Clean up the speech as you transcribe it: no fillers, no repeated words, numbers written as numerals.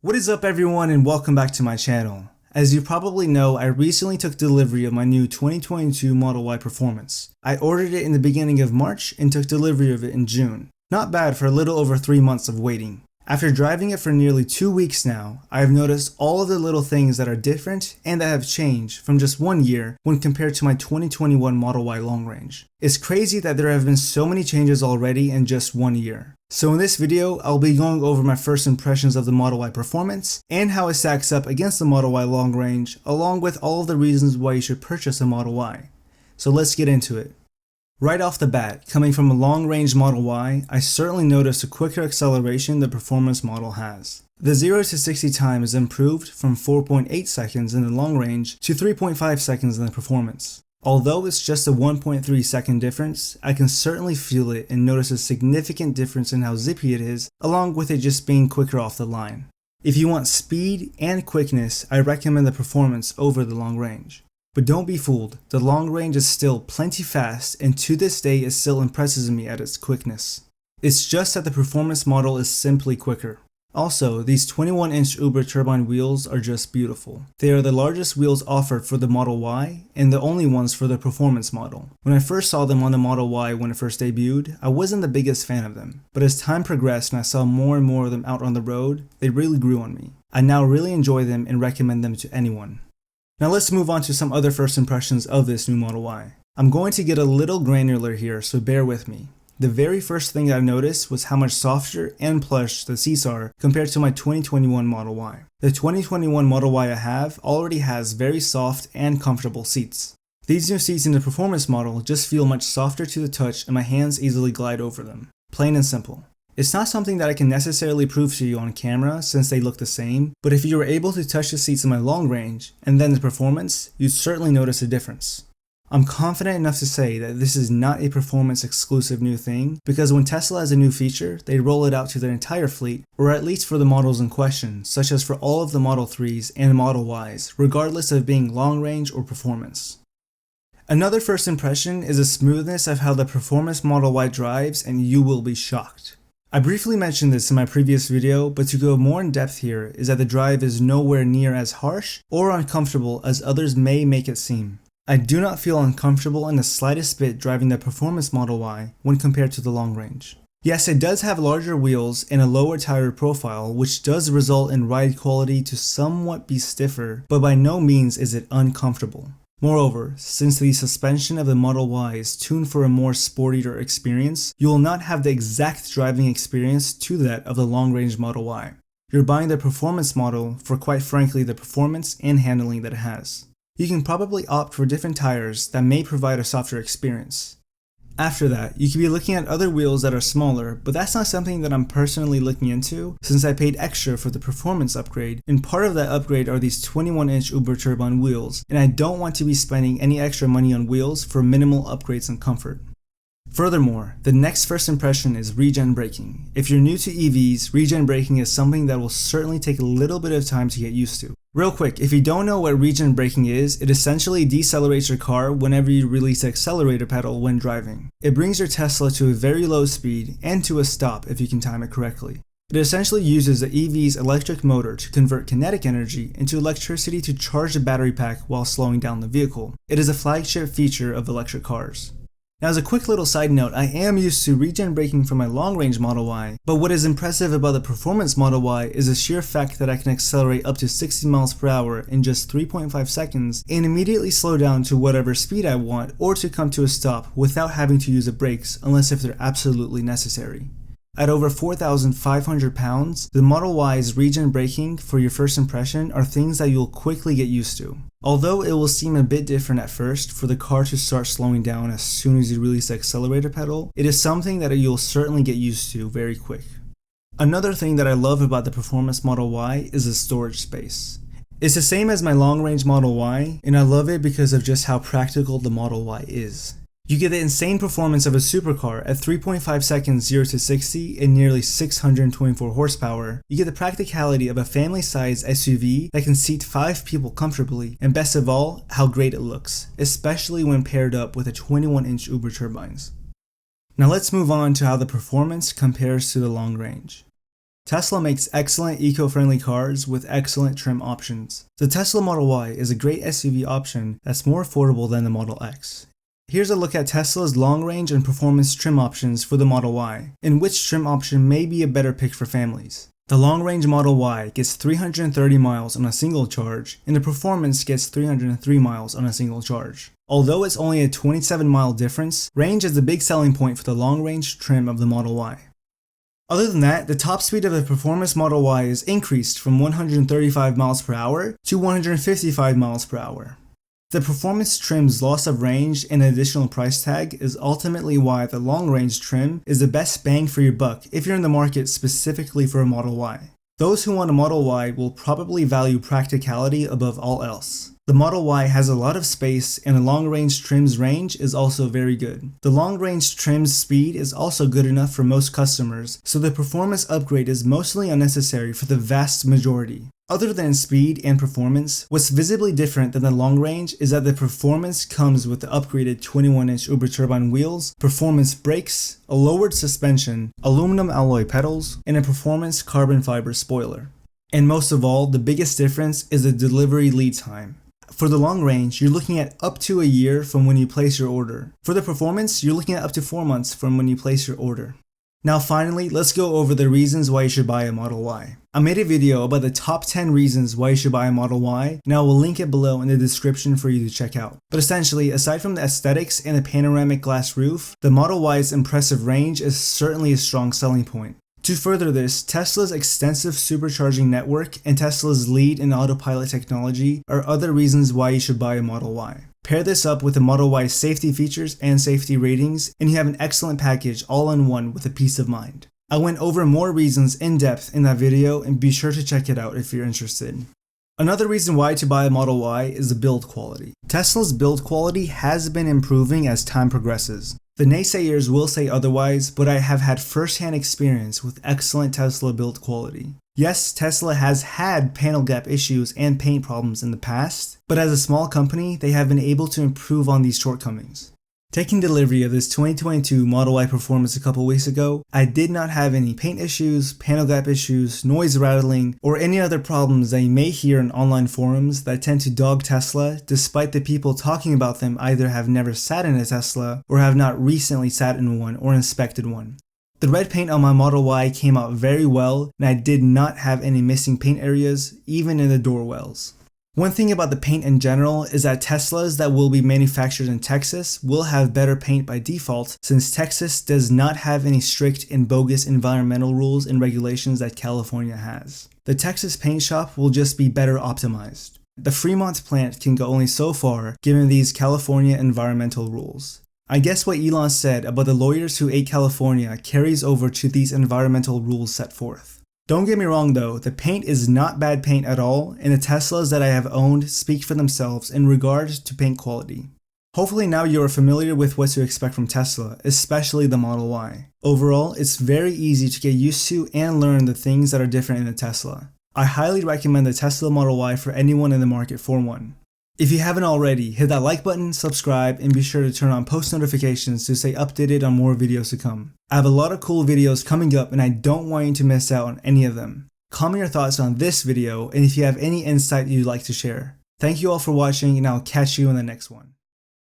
What is up everyone and welcome back to my channel. As you probably know, I recently took delivery of my new 2022 Model Y Performance. I ordered it in the beginning of March and took delivery of it in June. Not bad for a little over 3 months of waiting. After driving it for nearly 2 weeks now, I have noticed all of the little things that are different and that have changed from just 1 year when compared to my 2021 Model Y long range. It's crazy that there have been so many changes already in just 1 year. So in this video, I'll be going over my first impressions of the Model Y Performance and how it stacks up against the Model Y long range, along with all of the reasons why you should purchase a Model Y. So let's get into it. Right off the bat, coming from a long-range Model Y, I certainly noticed a quicker acceleration the Performance model has. The 0 to 60 time is improved from 4.8 seconds in the long range to 3.5 seconds in the Performance. Although it's just a 1.3 second difference, I can certainly feel it and notice a significant difference in how zippy it is, along with it just being quicker off the line. If you want speed and quickness, I recommend the Performance over the long range. But don't be fooled, the long range is still plenty fast and to this day it still impresses me at its quickness. It's just that the Performance model is simply quicker. Also, these 21-inch Uber turbine wheels are just beautiful. They are the largest wheels offered for the Model Y and the only ones for the Performance model. When I first saw them on the Model Y when it first debuted, I wasn't the biggest fan of them. But as time progressed and I saw more and more of them out on the road, they really grew on me. I now really enjoy them and recommend them to anyone. Now let's move on to some other first impressions of this new Model Y. I'm going to get a little granular here, so bear with me. The very first thing I noticed was how much softer and plush the seats are compared to my 2021 Model Y. The 2021 Model Y I have already has very soft and comfortable seats. These new seats in the Performance model just feel much softer to the touch and my hands easily glide over them. Plain and simple. It's not something that I can necessarily prove to you on camera since they look the same, but if you were able to touch the seats in my long range and then the Performance, you'd certainly notice a difference. I'm confident enough to say that this is not a Performance exclusive new thing, because when Tesla has a new feature, they roll it out to their entire fleet, or at least for the models in question, such as for all of the Model 3s and Model Ys, regardless of being long range or Performance. Another first impression is the smoothness of how the Performance Model Y drives, and you will be shocked. I briefly mentioned this in my previous video, but to go more in depth here is that the drive is nowhere near as harsh or uncomfortable as others may make it seem. I do not feel uncomfortable in the slightest bit driving the Performance Model Y when compared to the long range. Yes, it does have larger wheels and a lower tire profile, which does result in ride quality to somewhat be stiffer, but by no means is it uncomfortable. Moreover, since the suspension of the Model Y is tuned for a more sportier experience, you will not have the exact driving experience to that of the long-range Model Y. You're buying the Performance model for quite frankly the performance and handling that it has. You can probably opt for different tires that may provide a softer experience. After that, you could be looking at other wheels that are smaller, but that's not something that I'm personally looking into since I paid extra for the Performance upgrade, and part of that upgrade are these 21-inch Uber turbine wheels, and I don't want to be spending any extra money on wheels for minimal upgrades and comfort. Furthermore, the next first impression is regen braking. If you're new to EVs, regen braking is something that will certainly take a little bit of time to get used to. Real quick, if you don't know what regen braking is, it essentially decelerates your car whenever you release the accelerator pedal when driving. It brings your Tesla to a very low speed and to a stop if you can time it correctly. It essentially uses the EV's electric motor to convert kinetic energy into electricity to charge the battery pack while slowing down the vehicle. It is a flagship feature of electric cars. Now as a quick little side note, I am used to regen braking from my long-range Model Y, but what is impressive about the Performance Model Y is the sheer fact that I can accelerate up to 60 miles per hour in just 3.5 seconds and immediately slow down to whatever speed I want or to come to a stop without having to use the brakes unless if they're absolutely necessary. At over 4,500 pounds, the Model Y's regen braking for your first impression are things that you'll quickly get used to. Although it will seem a bit different at first for the car to start slowing down as soon as you release the accelerator pedal, it is something that you'll certainly get used to very quick. Another thing that I love about the Performance Model Y is the storage space. It's the same as my long-range Model Y, and I love it because of just how practical the Model Y is. You get the insane performance of a supercar at 3.5 seconds 0 to 60 and nearly 624 horsepower. You get the practicality of a family-sized SUV that can seat 5 people comfortably, and best of all, how great it looks, especially when paired up with the 21-inch Uber turbines. Now let's move on to how the performance compares to the long range. Tesla makes excellent eco-friendly cars with excellent trim options. The Tesla Model Y is a great SUV option that's more affordable than the Model X. Here's a look at Tesla's long-range and performance trim options for the Model Y, and which trim option may be a better pick for families. The long-range Model Y gets 330 miles on a single charge, and the performance gets 303 miles on a single charge. Although it's only a 27-mile difference, range is the big selling point for the long-range trim of the Model Y. Other than that, the top speed of the performance Model Y is increased from 135 miles per hour to 155 miles per hour. The performance trim's loss of range and additional price tag is ultimately why the long-range trim is the best bang for your buck if you're in the market specifically for a Model Y. Those who want a Model Y will probably value practicality above all else. The Model Y has a lot of space, and the long-range trim's range is also very good. The long-range trim's speed is also good enough for most customers, so the performance upgrade is mostly unnecessary for the vast majority. Other than speed and performance, what's visibly different than the long range is that the performance comes with the upgraded 21-inch Uber turbine wheels, performance brakes, a lowered suspension, aluminum alloy pedals, and a performance carbon fiber spoiler. And most of all, the biggest difference is the delivery lead time. For the long range, you're looking at up to a year from when you place your order. For the performance, you're looking at up to 4 months from when you place your order. Now finally, let's go over the reasons why you should buy a Model Y. I made a video about the top 10 reasons why you should buy a Model Y, and I will link it below in the description for you to check out. But essentially, aside from the aesthetics and the panoramic glass roof, the Model Y's impressive range is certainly a strong selling point. To further this, Tesla's extensive supercharging network and Tesla's lead in autopilot technology are other reasons why you should buy a Model Y. Pair this up with the Model Y's safety features and safety ratings, and you have an excellent package all in one with a peace of mind. I went over more reasons in depth in that video, and be sure to check it out if you're interested. Another reason why to buy a Model Y is the build quality. Tesla's build quality has been improving as time progresses. The naysayers will say otherwise, but I have had first-hand experience with excellent Tesla build quality. Yes, Tesla has had panel gap issues and paint problems in the past, but as a small company, they have been able to improve on these shortcomings. Taking delivery of this 2022 Model Y Performance a couple weeks ago, I did not have any paint issues, panel gap issues, noise rattling, or any other problems that you may hear in online forums that tend to dog Tesla, despite the people talking about them either have never sat in a Tesla or have not recently sat in one or inspected one. The red paint on my Model Y came out very well, and I did not have any missing paint areas, even in the door wells. One thing about the paint in general is that Teslas that will be manufactured in Texas will have better paint by default, since Texas does not have any strict and bogus environmental rules and regulations that California has. The Texas paint shop will just be better optimized. The Fremont plant can go only so far given these California environmental rules. I guess what Elon said about the lawyers who ate California carries over to these environmental rules set forth. Don't get me wrong though, the paint is not bad paint at all, and the Teslas that I have owned speak for themselves in regard to paint quality. Hopefully now you are familiar with what to expect from Tesla, especially the Model Y. Overall, it's very easy to get used to and learn the things that are different in the Tesla. I highly recommend the Tesla Model Y for anyone in the market for one. If you haven't already, hit that like button, subscribe, and be sure to turn on post notifications to stay updated on more videos to come. I have a lot of cool videos coming up and I don't want you to miss out on any of them. Comment your thoughts on this video and if you have any insight you'd like to share. Thank you all for watching and I'll catch you in the next one.